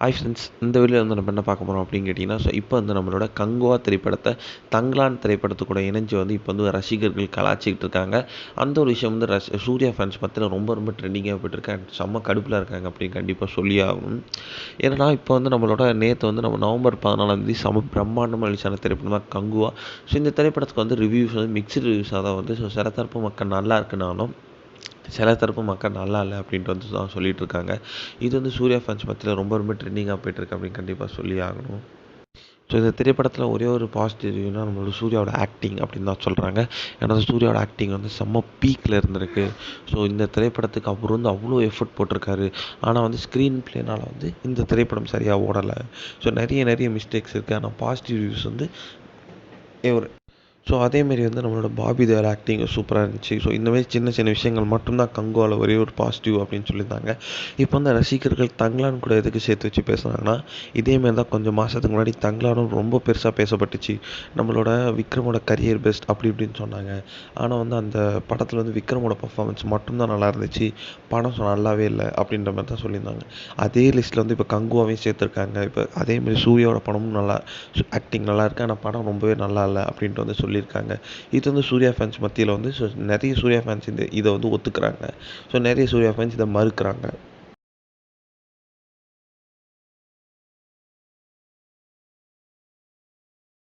Hi friends, இந்த வீடியோவில் வந்து நம்ம என்ன பார்க்க போகிறோம் அப்படின்னு கேட்டிங்கன்னா, இப்போ வந்து நம்மளோட கங்குவா திரைப்படத்தை தங்கலான் திரைப்படத்து கூட இணைஞ்சு வந்து இப்போ வந்து ரசிகர்கள் கலாச்சிக்கிட்டு இருக்காங்க. அந்த ஒரு விஷயம் வந்து சூர்யா ஃபேன்ஸ் மத்தியில் ரொம்ப ரொம்ப ட்ரெண்டிங்காக போயிட்டுருக்கு. அண்ட் செம்ம கடுப்பில் இருக்காங்க அப்படின்னு கண்டிப்பாக சொல்லி ஆகணும். ஏன்னா இப்போ வந்து நம்மளோட நேற்று வந்து நம்ம நவம்பர் 14 செம பிரம்மாண்டமாக ரிலீஸான திரைப்படம் தான் கங்குவா. ஸோ இந்த திரைப்படத்துக்கு வந்து ரிவ்யூஸ் வந்து மிக்சடு ரிவ்யூஸாக தான் வந்து சில தரப்பு மக்கள் நல்லா இருக்குனாலும் சில தரப்பு மக்கள் நல்லா இல்லை அப்படின்ட்டு வந்து தான் சொல்லிட்டு இருக்காங்க. இது வந்து சூர்யா ஃபேன்ஸ் மத்தியில் ரொம்ப ரொம்ப ட்ரெண்டிங்காக போயிட்டுருக்கு அப்படின்னு கண்டிப்பாக சொல்லி ஆகணும். ஸோ இந்த திரைப்படத்தில் ஒரே ஒரு பாசிட்டிவ் ரிவ்யூனா நம்மளோட சூர்யாவோட ஆக்டிங் அப்படின்னு தான் சொல்கிறாங்க. ஏன்னா சூர்யாவோட ஆக்டிங் வந்து செம்ம பீக்கில் இருந்திருக்கு. ஸோ இந்த திரைப்படத்துக்கு அவர் வந்து அவ்வளோ எஃபர்ட் போட்டிருக்காரு. ஆனால் வந்து ஸ்க்ரீன் பிளேனால் வந்து இந்த திரைப்படம் சரியாக ஓடலை. ஸோ நிறைய மிஸ்டேக்ஸ் இருக்குது. ஆனால் பாசிட்டிவ் ரிவ்யூஸ் வந்து ஒரு ஸோ அதேமாரி வந்து நம்மளோட பாபி தேவர் ஆக்டிங் சூப்பராக இருந்துச்சு. ஸோ இந்தமாரி சின்ன விஷயங்கள் மட்டும்தான் கங்குவாவில் ஒரே ஒரு பாசிட்டிவ் அப்படின்னு சொல்லியிருந்தாங்க. இப்போ வந்து ரசிகர்கள் தங்கலான் கூட எதுக்கு சேர்த்து வச்சு பேசுனாங்கன்னா, இதேமாரி தான் கொஞ்சம் மாதத்துக்கு முன்னாடி தங்கலானும் ரொம்ப பெருசாக பேசப்பட்டுச்சு. நம்மளோட விக்ரமோட கரியர் பெஸ்ட் அப்படி இப்படின்னு சொன்னாங்க. ஆனால் வந்து அந்த படத்தில் வந்து விக்ரமோட பர்ஃபார்மன்ஸ் மட்டும்தான் நல்லா இருந்துச்சு. படம் நல்லாவே இல்லை அப்படின்ற மாதிரி தான் சொல்லியிருந்தாங்க. அதே லிஸ்ட்டில் வந்து இப்போ கங்குவாவையும் சேர்த்துருக்காங்க. இப்போ அதேமாரி சூர்யாவோட படமும் நல்லா ஆக்டிங் நல்லா இருக்குது. ஆனால் படம் ரொம்பவே நல்லா இல்லை அப்படின்ட்டு வந்து சொல்லியிருக்காங்க. இது வந்து சூர்யா ஃபேன்ஸ் மத்தியில் வந்து நிறைய சூர்யா ஃபேன்ஸ் இதை வந்து ஒத்துக்கிறாங்க. ஸோ நிறைய சூர்யா ஃபேன்ஸ் இதை மறுக்கிறாங்க.